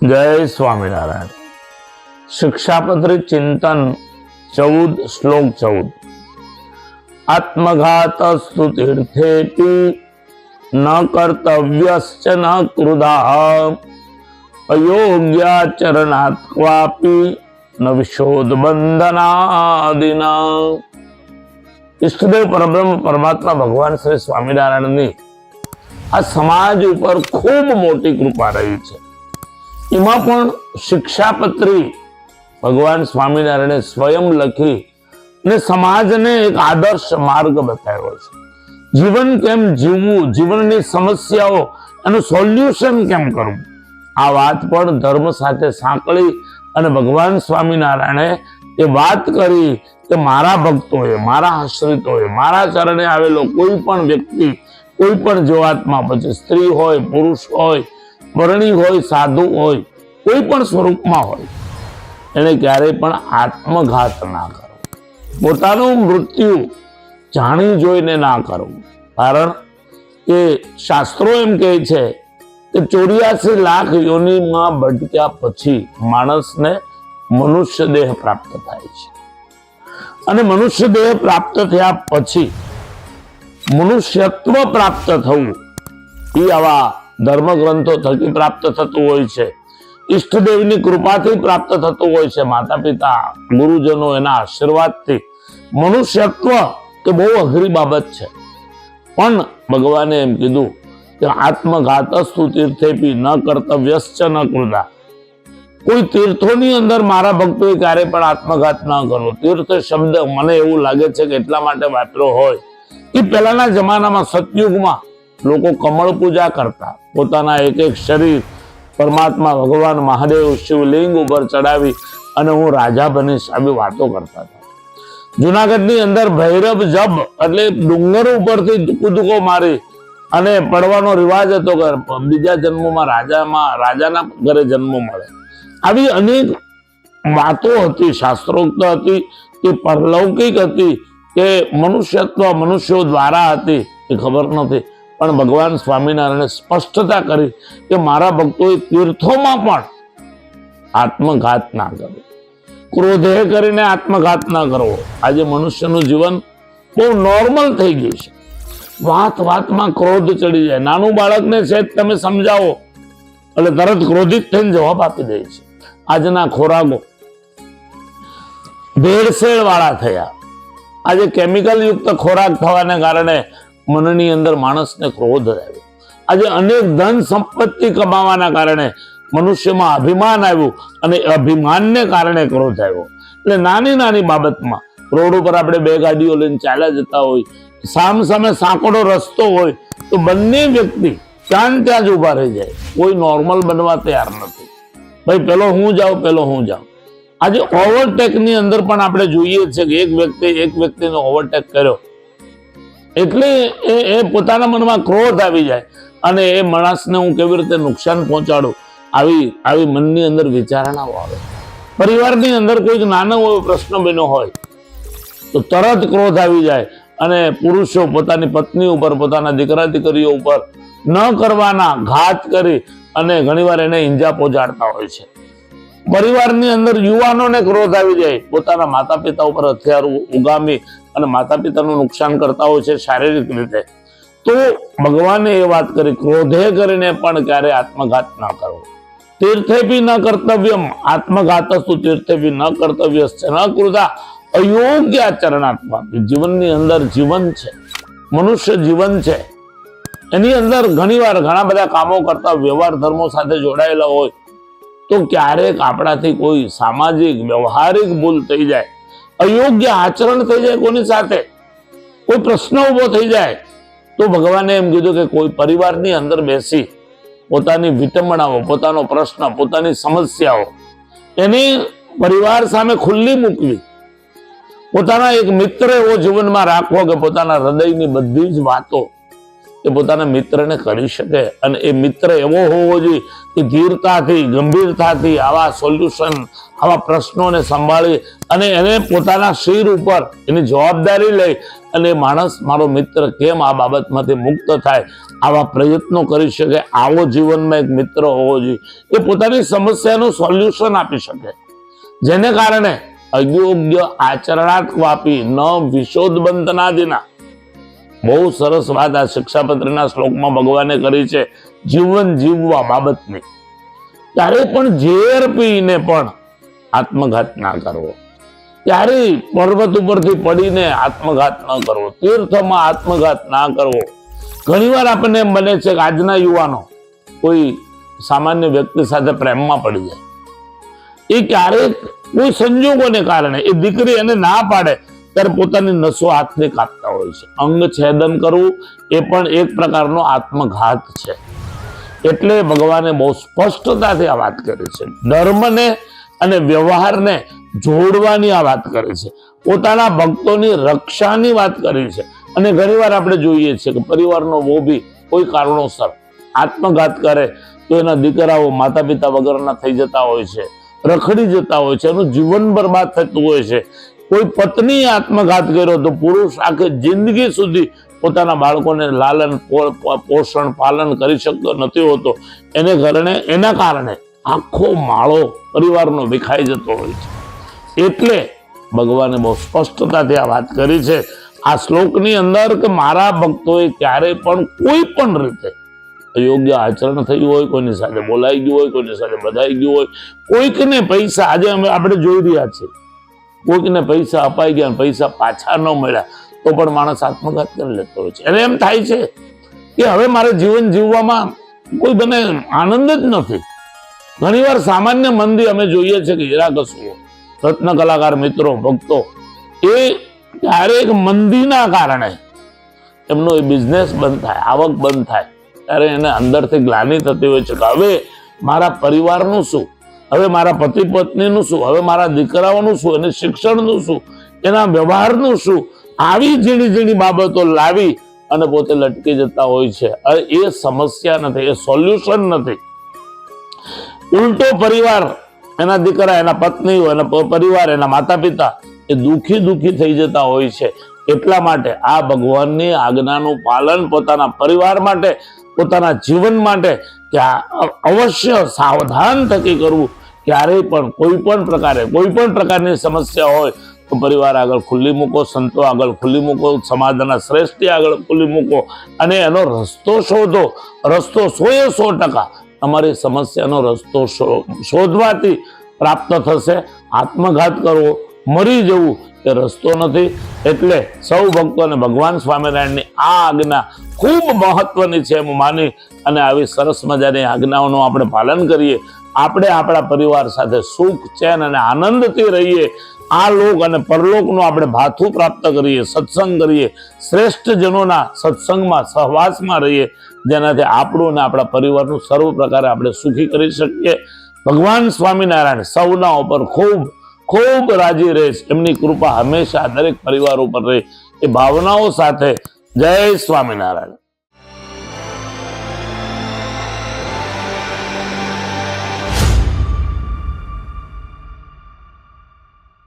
जय स्वामीनारायण। शिक्षापत्री चिंतन 14 श्लोक 14। आत्मघातस्तु तीर्थेपि न कर्तव्यश्च न क्रुधा अयोग्याचरणात् क्वापि न विशोध बंधनादिना। इष्टदेव परब्रह्म परमात्मा भगवान श्री स्वामीनारायण ની આ સમાજ ઉપર ખૂબ મોટી કૃપા રહી છે। એમાં પણ શિક્ષાપત્રી ભગવાન સ્વામિનારાયણે સ્વયં લખી અને સમાજને એક આદર્શ માર્ગ બતાવ્યો છે। જીવન કેમ જીવવું, જીવનની સમસ્યાઓ એનું સોલ્યુશન કેમ કરવું, આ વાત પણ ધર્મ સાથે સાંકળી અને ભગવાન સ્વામિનારાયણે એ વાત કરી કે મારા ભક્તોએ, મારા આશ્રિતોએ, મારા ચરણે આવેલો કોઈ પણ વ્યક્તિ, કોઈ પણ જીવાત્મા, પછી સ્ત્રી હોય, પુરુષ હોય, વર્ણી હોય, સાધુ હોય, કોઈ પણ સ્વરૂપમાં હોય, એને ક્યારેય પણ આત્મઘાત ના કરવો, પોતાનું મૃત્યુ જાણી જોઈને ના કરવું। કારણ કે શાસ્ત્રો એમ કહે છે કે 84 લાખ યોનિમાં ભટક્યા પછી માણસને મનુષ્ય દેહ પ્રાપ્ત થાય છે અને મનુષ્ય દેહ પ્રાપ્ત થયા પછી મનુષ્યત્વ પ્રાપ્ત થવું એ આવા ધર્મગ્રંથો થકી પ્રાપ્ત થતું હોય છે, ઈષ્ટદેવની કૃપાથી પ્રાપ્ત થતું હોય છે, માતા પિતા ગુરુજનો એના આશીર્વાદથી। મનુષ્યત્વ એ બહુ અઘરી બાબત છે, પણ ભગવાને એમ કીધું કે આત્મઘાતસ્તુ તીર્થેપી ન કર્તવ્યશ્ચ ન કૃતા। કોઈ તીર્થોની અંદર મારા ભક્તોએ ક્યારે પણ આત્મઘાત ના કરવો। તીર્થ શબ્દ મને એવું લાગે છે કે એટલા માટે વાપર્યો હોય કે પહેલાના જમાનામાં સતયુગમાં લોકો કમળ પૂજા કરતા, પોતાના એક એક શરીર પરમાત્મા ભગવાન મહાદેવ શિવલિંગ ઉપર ચડાવી અને હું રાજા બનીશ આવી વાતો કરતા હતા। જુનાગઢની અંદર ભૈરવ જબ એટલે ડુંગર ઉપરથી કૂદકો મારી અને પડવાનો રિવાજ હતો કે બીજા જન્મમાં રાજાના ઘરે જન્મ મળે। આવી અનેક વાતો હતી, શાસ્ત્રોક્ત હતી કે પરલૌકિક હતી કે મનુષ્યત્વ મનુષ્યો દ્વારા હતી એ ખબર નથી, પણ ભગવાન સ્વામિનારાયણે સ્પષ્ટતા કરી કે મારા ભક્તોએ તીર્થોમાં પણ આત્મઘાત ના કરવો, ક્રોધે કરીને આત્મઘાત ના કરવો। આજે મનુષ્યનું જીવન બહુ નોર્મલ થઈ ગયું છે, વાત વાતમાં ક્રોધ ચડી જાય। નાનું બાળકને સહેજ તમે સમજાવો એટલે તરત ક્રોધિત થઈને જવાબ આપી દે છે। આજના ખોરાકો ભેળસેળ વાળા થયા, આજે કેમિકલ યુક્ત ખોરાક થવાને કારણે મનની અંદર માણસને ક્રોધ આવ્યો। આજે અનેક ધન સંપત્તિ કમાવાના કારણે મનુષ્યમાં અભિમાન આવ્યું અને અભિમાનને કારણે ક્રોધ આવ્યો। એટલે નાની નાની બાબતમાં રોડ ઉપર આપણે બે ગાડીઓ લઈને ચાલ્યા જતા હોય, સામ સામે સાંકડો રસ્તો હોય તો બંને વ્યક્તિ ત્યાં જ ઉભા રહી જાય, કોઈ નોર્મલ બનવા તૈયાર નથી। ભાઈ પેલો હું જાઉં, પેલો હું જાઉં। આજે ઓવરટેક ની અંદર પણ આપણે જોઈએ છીએ કે એક વ્યક્તિને ઓવરટેક કર્યો એટલે એ પોતાના મનમાં ક્રોધ આવી જાય અને એ માણસને હું કેવી રીતે નુકસાન પહોંચાડું આવી મનની અંદર વિચારણાઓ આવે। પરિવારની અંદર કોઈક નાનો એવો પ્રશ્ન બન્યો હોય તો તરત ક્રોધ આવી જાય અને પુરુષો પોતાની પત્ની ઉપર, પોતાના દીકરા દીકરીઓ ઉપર ન કરવાના ઘાત કરી અને ઘણીવાર એને ઈંજા પહોંચાડતા હોય છે। પરિવારની અંદર યુવાનોને ક્રોધ આવી જાય, પોતાના માતા પિતા ઉપર હથિયાર ઉગામી અને માતા પિતાનું નુકસાન કરતા હોય છે શારીરિક રીતે। તો ભગવાને એ વાત કરી ક્રોધે કરીને પણ ક્યારે આત્મઘાત ના કરવો। તીર્થેપી ન કર્તવ્યમ આત્મઘાતસ્તુ તીર્થેપી ન કર્તવ્યશ્ચ ન કૃતા અયોગ્ય આચરણાત્મા। જીવનની અંદર જીવન છે, મનુષ્ય જીવન છે, એની અંદર ઘણીવાર ઘણા બધા કામો કરતા વ્યવહાર ધર્મો સાથે જોડાયેલા હોય તો ક્યારેક આપણાથી કોઈ સામાજિક વ્યવહારિક ભૂલ થઈ જાય, અયોગ્ય આચરણ થઈ જાય, કોની સાથે કોઈ પ્રશ્ન ઉભો થઈ જાય તો ભગવાને એમ કીધું કે કોઈ પરિવારની અંદર બેસી પોતાની વિટંબણાઓ, પોતાનો પ્રશ્ન, પોતાની સમસ્યાઓ એને પરિવાર સામે ખુલ્લી મૂકવી, પોતાના એક મિત્ર એવો જીવનમાં રાખવો કે પોતાના હૃદયની બધી જ વાતો એ પોતાના મિત્રને કરી શકે, અને એ મિત્ર એવો હોવો જોઈએ કે ધીરતાથી, ગંભીરતાથી આવા સોલ્યુશન, આવા પ્રશ્નોને સંભાળી અને એને પોતાના શિર ઉપર એની જવાબદારી લઈ અને માણસ મારો મિત્ર કેમ આ બાબતમાંથી મુક્ત થાય આવા પ્રયત્નો કરી શકે. આવો જીવનમાં એક મિત્ર હોવો જોઈએ. એ પોતાની સમસ્યાનું સોલ્યુશન આપી શકે, જેને કારણે અયોગ્ય આચરણાત્વાપી ન વિશોધબંધનાદિના. બહુ સરસ વાત આ શિક્ષાપત્રીના શ્લોકમાં ભગવાને કરી છે જીવન જીવવા બાબતની. ત્યારે પણ ઝેર પીને પણ આત્મઘાત ના કરવો, ત્યારે પર્વત ઉપરથી પડીને આત્મઘાત ન કરવો, તીર્થમાં આત્મઘાત ના કરવો. ઘણીવાર આપણને એમ બને છે કે આજના યુવાનો કોઈ સામાન્ય વ્યક્તિ સાથે પ્રેમમાં પડી જાય, એ ક્યારેક કોઈ સંજોગોને કારણે એ દીકરી એને ના પાડે ત્યારે પોતાની નસો હાથને કાપતા હોય છે. અંગ છેદન કરવું એ પણ એક પ્રકારનો આત્મઘાત છે. એટલે ભગવાને બહુ સ્પષ્ટતાથી આ વાત કરી છે. ધર્મને અને વ્યવહારને જોડવાની આ વાત કરી છે. પોતાના ભક્તોની રક્ષાની વાત કરી છે. અને ઘણીવાર આપણે જોઈએ છીએ કે પરિવારનો મોભી કોઈ કારણોસર આત્મઘાત કરે તો એના દીકરાઓ માતા પિતા વગરના થઈ જતા હોય છે, રખડી જતા હોય છે, એનું જીવન બરબાદ થતું હોય છે. કોઈ પત્નીએ આત્મઘાત કર્યો તો પુરુષ આખી જિંદગી સુધી પોતાના બાળકોને લાલન પોષણ પાલન કરી શકતો નથી હોતો. એના કારણે આખો માળો પરિવારનો વિખાઈ જતો હોય છે. એટલે ભગવાને બહુ સ્પષ્ટતાથી આ વાત કરી છે આ શ્લોકની અંદર કે મારા ભક્તોએ ક્યારેય પણ કોઈ પણ રીતે અયોગ્ય આચરણ થયું હોય, કોઈની સાથે બોલાઈ ગયું હોય, કોઈની સાથે બધાઈ ગયું હોય, કોઈકને પૈસા, આજે આપણે જોઈ રહ્યા છીએ કોઈકને પૈસા અપાઈ ગયા, પૈસા પાછા ન મળ્યા તો પણ માણસ આત્મઘાત કરી લેતો હોય છે. એને એમ થાય છે કે હવે મારે જીવન જીવવામાં કોઈ મને આનંદ જ નથી. ઘણીવાર સામાન્ય મંદી અમે જોઈએ છીએ કે હીરાકસુઓ, રત્ન કલાકાર મિત્રો, ભક્તો, એ ક્યારેક મંદીના કારણે એમનો એ બિઝનેસ બંધ થાય, આવક બંધ થાય ત્યારે એને અંદરથી ગ્લાનિ થતી હોય છે કે હવે મારા પરિવારનું શું, હવે મારા પતિ પત્નીનું શું, હવે મારા દીકરાઓનું શું, એને શિક્ષણનું શું, એના વ્યવહારનું શું. આવી ઝીણી ઝીણી બાબતો લાવી અને પોતે લટકી જતા હોય છે. એ સમસ્યા નથી, એ સોલ્યુશન નથી. ઉલટો પરિવાર, એના દીકરા, એના પત્નીઓ, એના પરિવાર, એના માતા પિતા એ દુઃખી થઈ જતા હોય છે. એટલા માટે આ ભગવાનની આજ્ઞાનું પાલન પોતાના પરિવાર માટે, પોતાના જીવન માટે અવશ્ય સાવધાન થકી કરવું. ક્યારેય પણ કોઈ પણ પ્રકારની સમસ્યા હોય તો પરિવાર આગળ ખુલ્લી મૂકો, સંતો આગળ ખુલ્લી મૂકો, સમાજના શ્રેષ્ઠી આગળ ખુલ્લી મૂકો અને એનો રસ્તો શોધો. રસ્તો 100% તમારી સમસ્યાનો રસ્તો શોધવાથી પ્રાપ્ત થશે. આત્મઘાત કરવો, મરી જવું એ રસ્તો નથી. એટલે સૌ ભક્તોને ભગવાન સ્વામિનારાયણની આ આજ્ઞા ખૂબ મહત્વની છે એમ માની અને આવી સરસ મજાની આજ્ઞાઓનું આપણે પાલન કરીએ. આપણે આપણા પરિવાર સાથે સુખ, ચેન અને આનંદથી રહીએ. આ લોક અને પરલોકનું આપણે ભાથું પ્રાપ્ત કરીએ, સત્સંગ કરીએ, શ્રેષ્ઠ જનોના સત્સંગમાં સહવાસમાં રહીએ, જેનાથી આપણું અને આપણા પરિવારનું સર્વ પ્રકારે આપણે સુખી કરી શકીએ. ભગવાન સ્વામિનારાયણ સૌના ઉપર ખૂબ રાજી રહે, એમની કૃપા હંમેશા દરેક પરિવાર ઉપર રહે એ ભાવનાઓ સાથે જય સ્વામિનારાયણ.